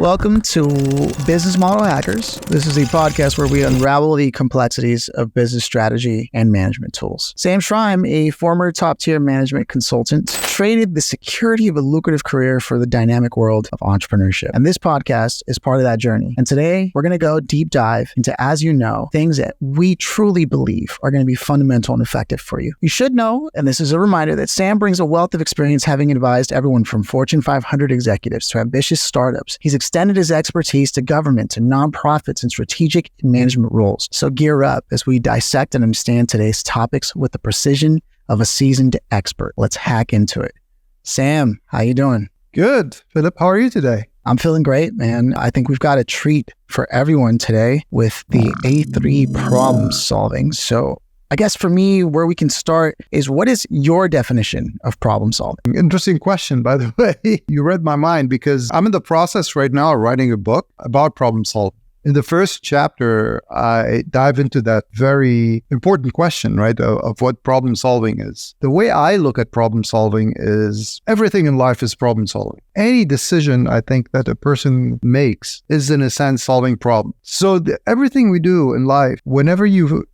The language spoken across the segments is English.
Welcome to Business Model Hackers. This is a podcast where we unravel the complexities of business strategy and management tools. Sam Schreim, a former top-tier management consultant, traded the security of a lucrative career for the dynamic world of entrepreneurship. And this podcast is part of that journey. And today, we're going to go deep dive into, as you know, things that we truly believe are going to be fundamental and effective for you. You should know, and this is a reminder, that Sam brings a wealth of experience having advised everyone from Fortune 500 executives to ambitious startups. He's extended his expertise to government, to nonprofits, and strategic management roles. So gear up as we dissect and understand today's topics with the precision of a seasoned expert. Let's hack into it. Sam, how you doing? Good. Philip, how are you today? I'm feeling great, man. I think we've got a treat for everyone today with the A3 problem solving. So I guess for me, where we can start is, what is your definition of problem solving? Interesting question, by the way. You read my mind because I'm in the process right now of writing a book about problem solving. In the first chapter, I dive into that very important question, right, of what problem solving is. The way I look at problem solving is everything in life is problem solving. Any decision, I think, that a person makes is, in a sense, solving problems. So everything we do in life, whenever you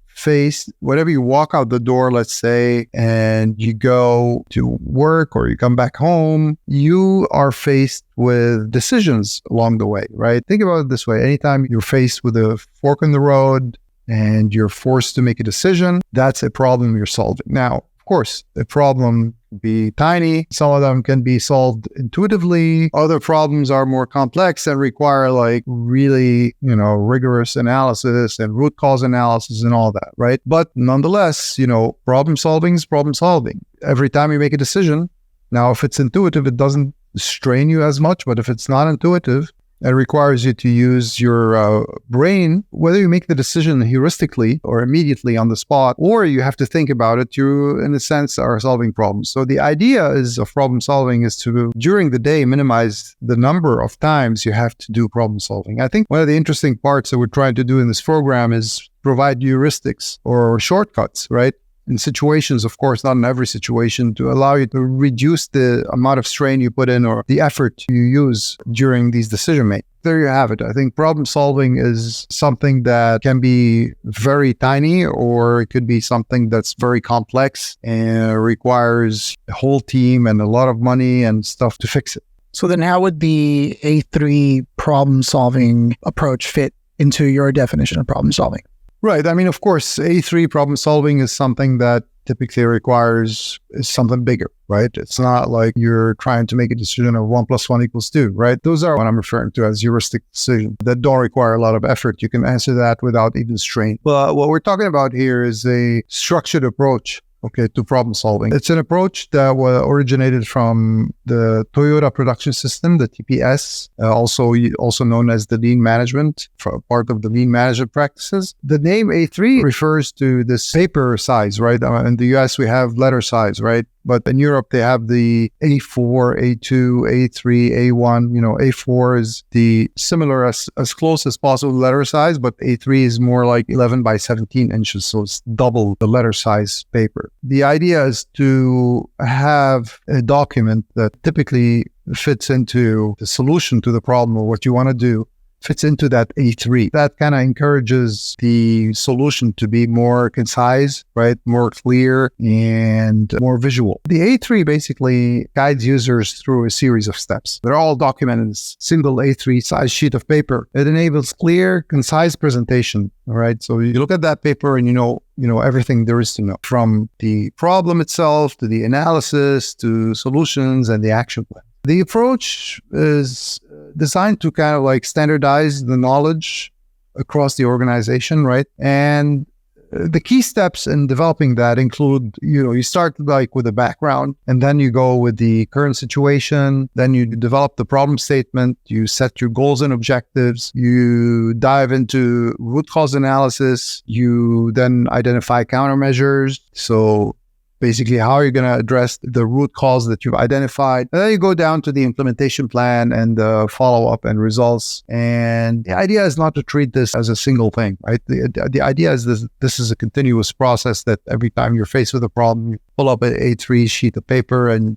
walk out the door, let's say, and you go to work or you come back home, you are faced with decisions along the way, right? Think about it this way. Anytime you're faced with a fork in the road and you're forced to make a decision, that's a problem you're solving. Now, of course, the problem can be tiny. Some of them can be solved intuitively. Other problems are more complex and require really, rigorous analysis and root cause analysis and all that, right? But nonetheless, problem solving is problem solving. Every time you make a decision, now if it's intuitive, it doesn't strain you as much, but if it's not intuitive, it requires you to use your brain, whether you make the decision heuristically or immediately on the spot, or you have to think about it, you, in a sense, are solving problems. So the idea of problem solving is to, during the day, minimize the number of times you have to do problem solving. I think one of the interesting parts that we're trying to do in this program is provide heuristics or shortcuts, right? In situations, of course, not in every situation, to allow you to reduce the amount of strain you put in or the effort you use during these decision making. There you have it. I think problem solving is something that can be very tiny, or it could be something that's very complex and requires a whole team and a lot of money and stuff to fix it. So then how would the A3 problem solving approach fit into your definition of problem solving? Right. I mean, of course, A3 problem solving is something that typically requires something bigger, right? It's not like you're trying to make a decision of 1 + 1 = 2, right? Those are what I'm referring to as heuristic decisions that don't require a lot of effort. You can answer that without even strain. But what we're talking about here is a structured approach, to problem solving. It's an approach that originated from the Toyota production system, the TPS, also known as the lean management, part of the lean management practices. The name A3 refers to this paper size, right? In the US, we have letter size, right? But in Europe, they have the A4, A2, A3, A1. A4 is the similar as close as possible letter size, but A3 is more like 11 by 17 inches. So it's double the letter size paper. The idea is to have a document that typically fits into the solution to the problem or what you want to do, fits into that A3. That kind of encourages the solution to be more concise, right? More clear and more visual. The A3 basically guides users through a series of steps. They're all documented in a single A3 size sheet of paper. It enables clear, concise presentation, all right? So you look at that paper and you know everything there is to know, from the problem itself to the analysis to solutions and the action plan. The approach is designed to kind of standardize the knowledge across the organization, right? And the key steps in developing that include, you start with a background, and then you go with the current situation, then you develop the problem statement, you set your goals and objectives, you dive into root cause analysis, you then identify countermeasures. So basically, how are you going to address the root cause that you've identified? And then you go down to the implementation plan and the follow-up and results. And the idea is not to treat this as a single thing, right? The idea is this is a continuous process that every time you're faced with a problem, you pull up an A3 sheet of paper and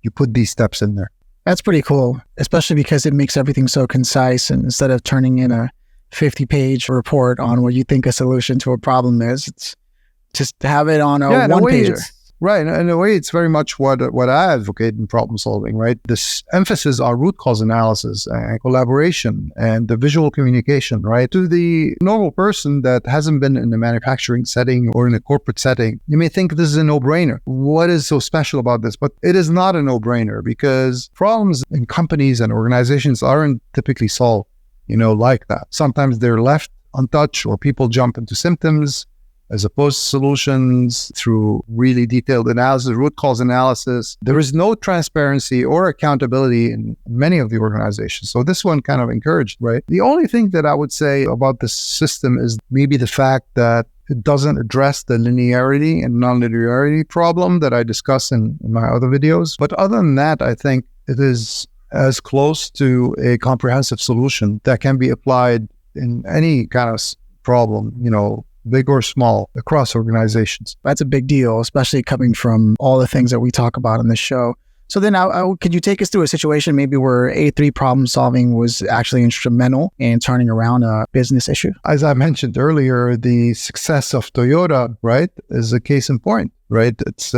you put these steps in there. That's pretty cool, especially because it makes everything so concise. And instead of turning in a 50-page report on what you think a solution to a problem is, it's just have it on a one-pager. Right. In a way, it's very much what I advocate in problem solving, right? This emphasis on root cause analysis and collaboration and the visual communication, right? To the normal person that hasn't been in a manufacturing setting or in a corporate setting, you may think this is a no-brainer. What is so special about this? But it is not a no-brainer, because problems in companies and organizations aren't typically solved, like that. Sometimes they're left untouched, or people jump into symptoms as opposed to solutions through really detailed analysis, root cause analysis. There is no transparency or accountability in many of the organizations. So this one kind of encouraged, right? The only thing that I would say about this system is maybe the fact that it doesn't address the linearity and non-linearity problem that I discuss in my other videos. But other than that, I think it is as close to a comprehensive solution that can be applied in any kind of problem, big or small, across organizations. That's a big deal, especially coming from all the things that we talk about on this show. So then could you take us through a situation maybe where A3 problem solving was actually instrumental in turning around a business issue? As I mentioned earlier, the success of Toyota, right, is a case in point, right? It's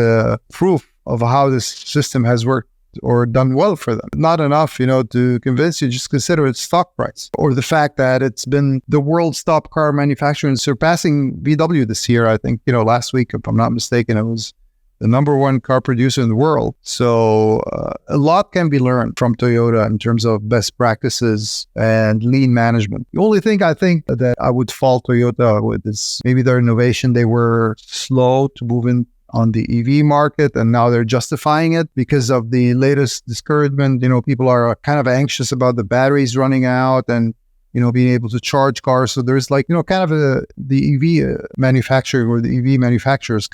proof of how this system has worked or done well for them. Not enough, to convince you, just consider its stock price, or the fact that it's been the world's top car manufacturer and surpassing VW this year. I think, last week, if I'm not mistaken, it was the number one car producer in the world. So a lot can be learned from Toyota in terms of best practices and lean management. The only thing I think that I would fault Toyota with is maybe their innovation. They were slow to move in on the EV market, and now they're justifying it because of the latest discouragement. People are kind of anxious about the batteries running out and, being able to charge cars. So there's kind of the EV manufacturing or the EV manufacturers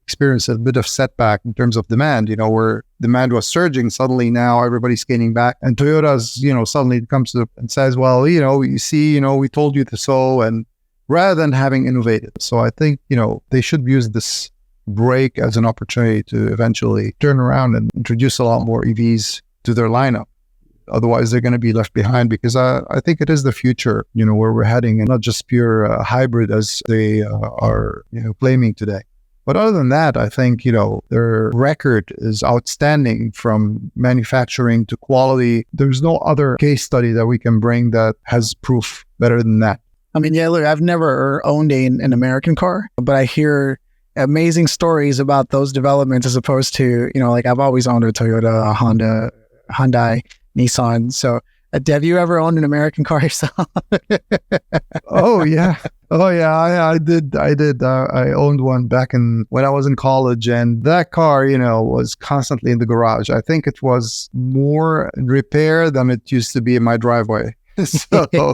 experienced a bit of setback in terms of demand, where demand was surging. Suddenly now everybody's scaling back, and Toyota's, suddenly comes to and says, well, you see, we told you to so, and rather than having innovated. So I think, they should use this break as an opportunity to eventually turn around and introduce a lot more EVs to their lineup. Otherwise, they're going to be left behind, because I think it is the future, where we're heading, and not just pure hybrid as they are, claiming today. But other than that, I think, their record is outstanding from manufacturing to quality. There's no other case study that we can bring that has proof better than that. I mean, yeah, look, I've never owned an American car, but I hear amazing stories about those developments, as opposed to, I've always owned a Toyota, a Honda, Hyundai, Nissan. So have you ever owned an American car yourself? Oh yeah. I did. I owned one back when I was in college, and that car, was constantly in the garage. I think it was more in repair than it used to be in my driveway. So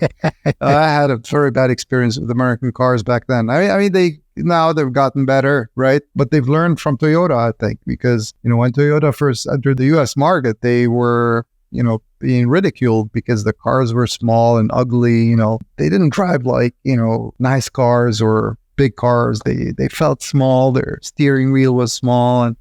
I had a very bad experience with American cars back then. I mean, now they've gotten better, right? But they've learned from Toyota, I think, because, when Toyota first entered the US market, they were, being ridiculed because the cars were small and ugly. They didn't drive like, nice cars or big cars. They felt small. Their steering wheel was small, and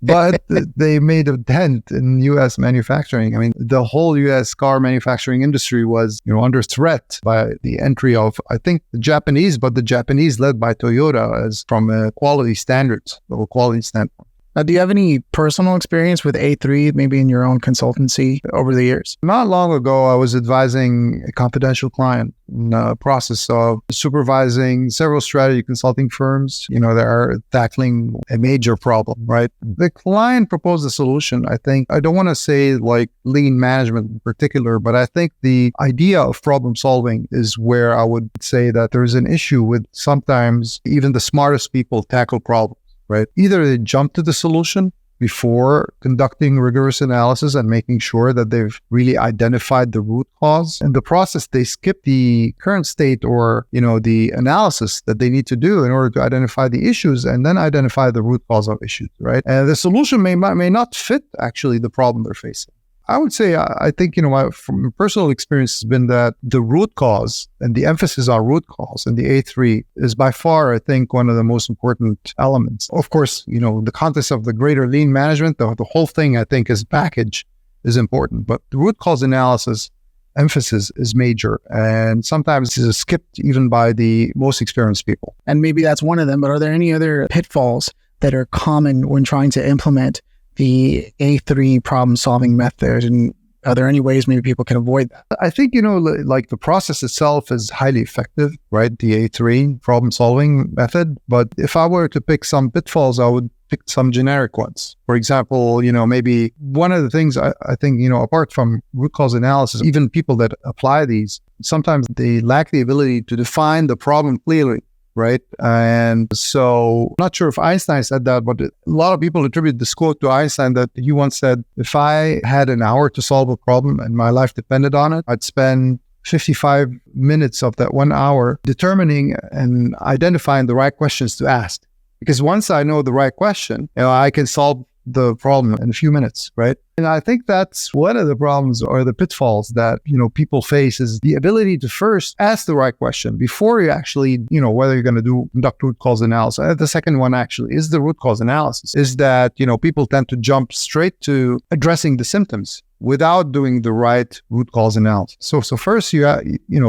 but they made a dent in U.S. manufacturing. I mean, the whole U.S. car manufacturing industry was, under threat by the entry of, I think, the Japanese, but the Japanese led by Toyota as from a quality standards, or quality standpoint. Do you have any personal experience with A3, maybe in your own consultancy over the years? Not long ago, I was advising a confidential client in the process of supervising several strategy consulting firms, that are tackling a major problem, right? The client proposed a solution. I think, I don't want to say like lean management in particular, but I think the idea of problem solving is where I would say that there's an issue with sometimes even the smartest people tackle problems. Right? Either they jump to the solution before conducting rigorous analysis and making sure that they've really identified the root cause. In the process, they skip the current state or, the analysis that they need to do in order to identify the issues and then identify the root cause of issues, right? And the solution may not fit actually the problem they're facing. I would say, I think, from personal experience has been that the root cause and the emphasis on root cause in the A3 is by far, I think, one of the most important elements. Of course, the context of the greater lean management, the whole thing, I think, as a package is important, but the root cause analysis emphasis is major, and sometimes is skipped even by the most experienced people. And maybe that's one of them, but are there any other pitfalls that are common when trying to implement the A3 problem-solving method? And are there any ways maybe people can avoid that? I think, like the process itself is highly effective, right? The A3 problem-solving method. But if I were to pick some pitfalls, I would pick some generic ones. For example, maybe one of the things I think, apart from root cause analysis, even people that apply these, sometimes they lack the ability to define the problem clearly, right? And so I'm not sure if Einstein said that, but a lot of people attribute this quote to Einstein that he once said, if I had an hour to solve a problem and my life depended on it, I'd spend 55 minutes of that 1 hour determining and identifying the right questions to ask. Because once I know the right question, I can solve the problem in a few minutes, right? And I think that's one of the problems or the pitfalls that, people face is the ability to first ask the right question before you actually, whether you're going to conduct root cause analysis. The second one actually is the root cause analysis, is that, people tend to jump straight to addressing the symptoms without doing the right root cause analysis. So first you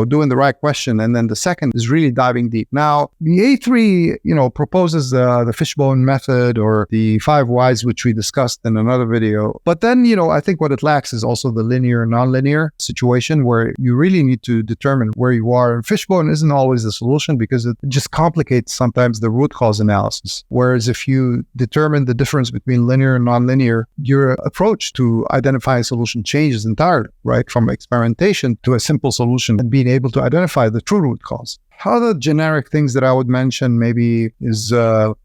doing the right question, and then the second is really diving deep. Now, the A3, proposes the fishbone method or the 5 whys, which we discussed in another video. But then, I think what it lacks is also the linear and nonlinear situation where you really need to determine where you are. And fishbone isn't always the solution because it just complicates sometimes the root cause analysis. Whereas if you determine the difference between linear and nonlinear, your approach to identifying solution changes entirely, right? From experimentation to a simple solution and being able to identify the true root cause. Other generic things that I would mention maybe is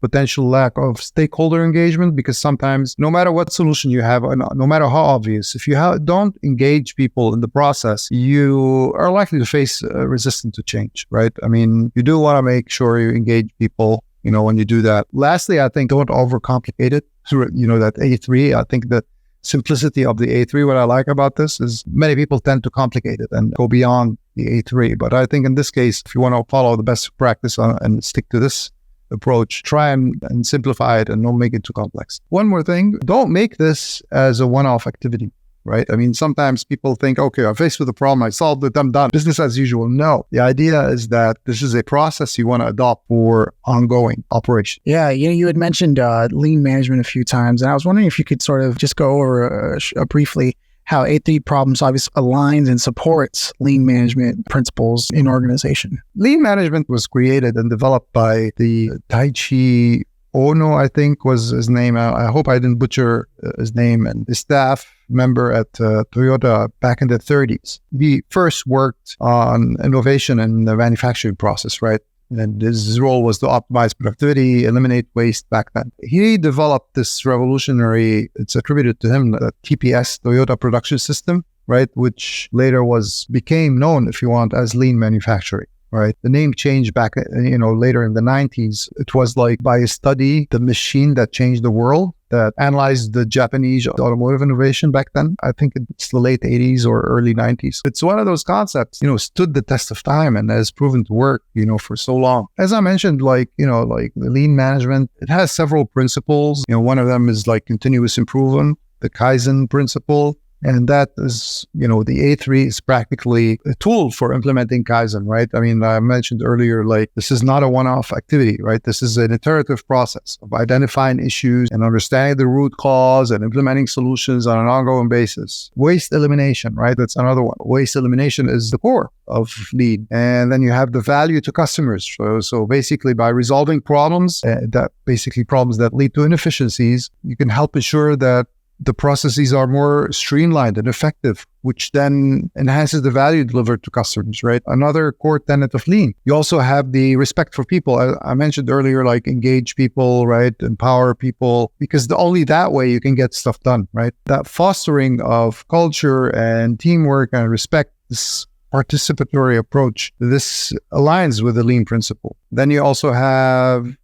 potential lack of stakeholder engagement, because sometimes no matter what solution you have, no matter how obvious, if you don't engage people in the process, you are likely to face resistance to change, right? I mean, you do want to make sure you engage people, when you do that. Lastly, I think don't overcomplicate it through, that A3. I think that simplicity of the A3, what I like about this is many people tend to complicate it and go beyond the A3. But I think in this case, if you want to follow the best practice and stick to this approach, try and simplify it and don't make it too complex. One more thing, don't make this as a one-off activity, right? I mean, sometimes people think, okay, I'm faced with a problem, I solved it, I'm done. Business as usual. No, the idea is that this is a process you want to adopt for ongoing operation. Yeah, you had mentioned lean management a few times, and I was wondering if you could sort of just go over briefly how A3 problem solving aligns and supports lean management principles in organization. Lean management was created and developed by the Taichi Ono, I think was his name. I hope I didn't butcher his name, and the staff member at Toyota back in the 30s. He first worked on innovation in the manufacturing process, right? And his role was to optimize productivity, eliminate waste back then. He developed this revolutionary, it's attributed to him, the TPS, Toyota Production System, right? Which later became known, if you want, as lean manufacturing. Right. The name changed back, later in the 90s. It was like by a study, the machine that changed the world, that analyzed the Japanese automotive innovation back then. I think it's the late 80s or early 90s. It's one of those concepts, stood the test of time and has proven to work, for so long. As I mentioned, like the lean management, it has several principles. One of them is like continuous improvement, the Kaizen principle. And that is, the A3 is practically a tool for implementing Kaizen, right? I mean, I mentioned earlier, like, this is not a one-off activity, right? This is an iterative process of identifying issues and understanding the root cause and implementing solutions on an ongoing basis. Waste elimination, right? That's another one. Waste elimination is the core of lean. And then you have the value to customers. So basically, by resolving problems, problems that lead to inefficiencies, you can help ensure that the processes are more streamlined and effective, which then enhances the value delivered to customers, right? Another core tenet of lean. You also have the respect for people. I mentioned earlier, like engage people, right? Empower people, because only that way you can get stuff done, right? That fostering of culture and teamwork and respect, this participatory approach, this aligns with the lean principle. Then you also have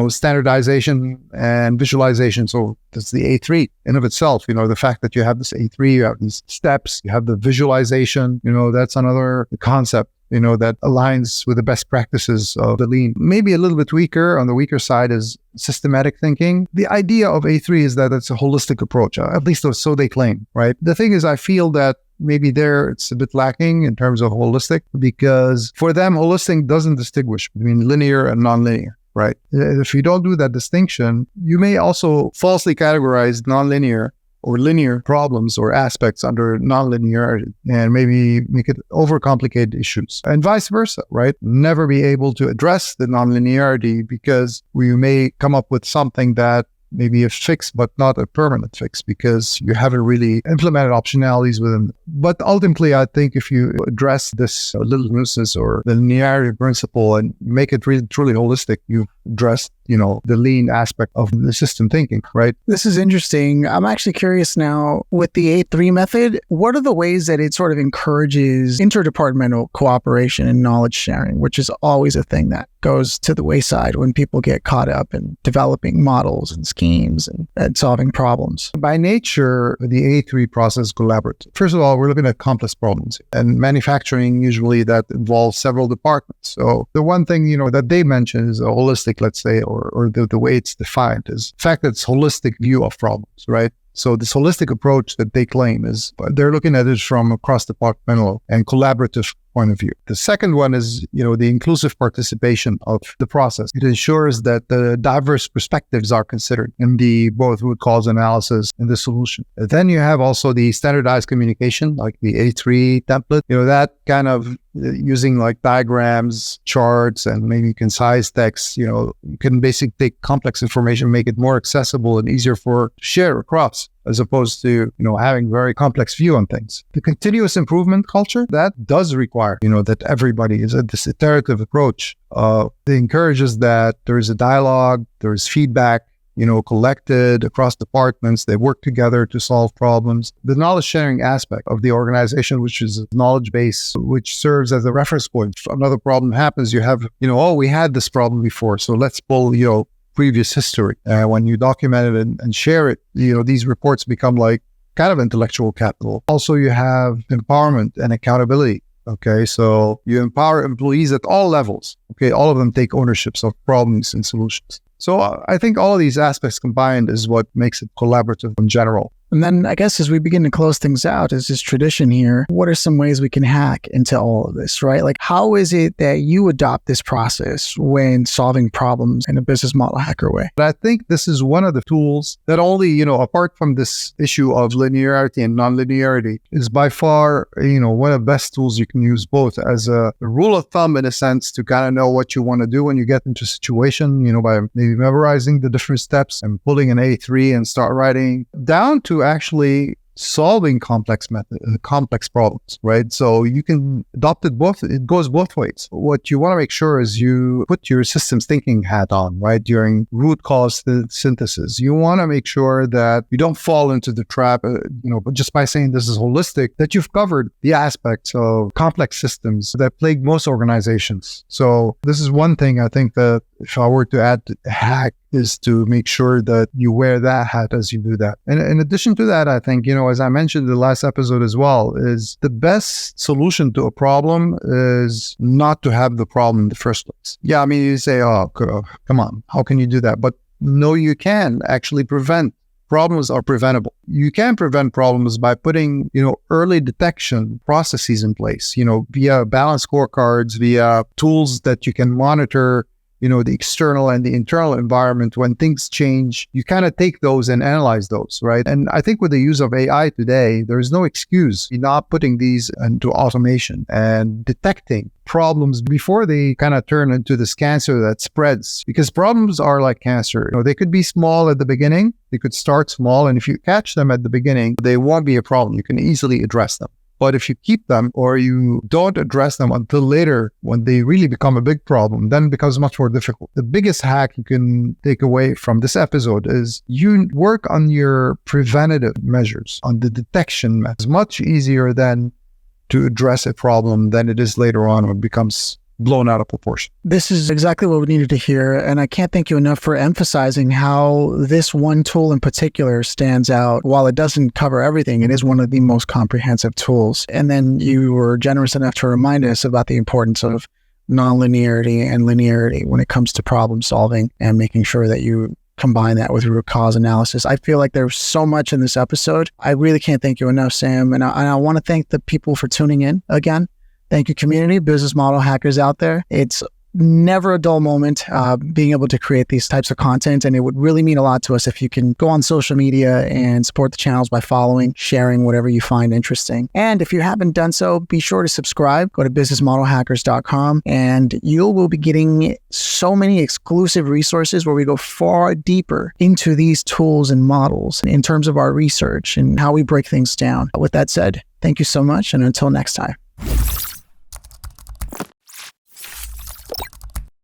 standardization and visualization. So that's the A3 in of itself, the fact that you have this A3, you have these steps, you have the visualization, that's another concept that aligns with the best practices of the lean. Maybe a little bit weaker. On the weaker side is systematic thinking. The idea of A3 is that it's a holistic approach, at least so they claim, right? The thing is, I feel that maybe there it's a bit lacking in terms of holistic, because for them, holistic doesn't distinguish between linear and nonlinear. Right. If you don't do that distinction, you may also falsely categorize nonlinear or linear problems or aspects under nonlinearity and maybe make it overcomplicate issues, and vice versa, right? Never be able to address the nonlinearity because we may come up with something that maybe a fix, but not a permanent fix because you haven't really implemented optionalities within. But ultimately, I think if you address this little nuisance or the linearity principle and make it really truly holistic, you've addressed, the lean aspect of the system thinking, right? This is interesting. I'm actually curious now with the A3 method, what are the ways that it sort of encourages interdepartmental cooperation and knowledge sharing, which is always a thing that goes to the wayside when people get caught up in developing models and schemes and solving problems? By nature, the A3 process is collaborative. First of all, we're looking at complex problems, and manufacturing usually that involves several departments. So the one thing, that they mention is a holistic, let's say, or the way it's defined is the fact that it's holistic view of problems, right? So this holistic approach that they claim is they're looking at it from a cross-departmental and collaborative point of view. The second one is, the inclusive participation of the process. It ensures that the diverse perspectives are considered in the both root cause analysis and the solution. And then you have also the standardized communication, like the A3 template, that kind of using like diagrams, charts, and maybe concise text, you can basically take complex information, make it more accessible and easier for share across, as opposed to, having very complex view on things. The continuous improvement culture, that does require, that everybody is at this iterative approach. It encourages that there is a dialogue, there is feedback, collected across departments. They work together to solve problems. The knowledge sharing aspect of the organization, which is a knowledge base, which serves as a reference point. If another problem happens, you have, we had this problem before, so let's pull, previous history. When you document it and share it, these reports become like kind of intellectual capital. Also, you have empowerment and accountability. Okay, so you empower employees at all levels. Okay, all of them take ownerships of problems and solutions. So I think all of these aspects combined is what makes it collaborative in general. And then I guess as we begin to close things out, as this tradition here, what are some ways we can hack into all of this, right? Like, how is it that you adopt this process when solving problems in a business model hacker way? But I think this is one of the tools that only, apart from this issue of linearity and nonlinearity, is by far, one of the best tools you can use, both as a rule of thumb in a sense to kind of know what you want to do when you get into a situation, by maybe memorizing the different steps and pulling an A3 and start writing, down to actually solving complex problems, right? So you can adopt it it goes both ways. What you want to make sure is you put your systems thinking hat on, right? During root cause synthesis, you want to make sure that you don't fall into the trap, but just by saying this is holistic, that you've covered the aspects of complex systems that plague most organizations. So this is one thing I think that if I were to add a hack is to make sure that you wear that hat as you do that. And in addition to that, I think, as I mentioned in the last episode as well, is the best solution to a problem is not to have the problem in the first place. Yeah, I mean, you say, oh, come on, how can you do that? But no, you can actually prevent. Problems are preventable. You can prevent problems by putting, early detection processes in place, via balanced scorecards, via tools that you can monitor the external and the internal environment. When things change, you kind of take those and analyze those, right? And I think with the use of AI today, there's no excuse in not putting these into automation and detecting problems before they kind of turn into this cancer that spreads. Because problems are like cancer. They could be small at the beginning. They could start small. And if you catch them at the beginning, they won't be a problem. You can easily address them. But if you keep them or you don't address them until later when they really become a big problem, then it becomes much more difficult. The biggest hack you can take away from this episode is you work on your preventative measures, on the detection. It's much easier than to address a problem than it is later on when it becomes blown out of proportion. This is exactly what we needed to hear. And I can't thank you enough for emphasizing how this one tool in particular stands out. While it doesn't cover everything, it is one of the most comprehensive tools. And then you were generous enough to remind us about the importance of nonlinearity and linearity when it comes to problem solving and making sure that you combine that with root cause analysis. I feel like there's so much in this episode. I really can't thank you enough, Sam. And I want to thank the people for tuning in again. Thank you, community, business model hackers out there. It's never a dull moment being able to create these types of content. And it would really mean a lot to us if you can go on social media and support the channels by following, sharing whatever you find interesting. And if you haven't done so, be sure to subscribe. Go to businessmodelhackers.com and you will be getting so many exclusive resources where we go far deeper into these tools and models in terms of our research and how we break things down. With that said, thank you so much. And until next time.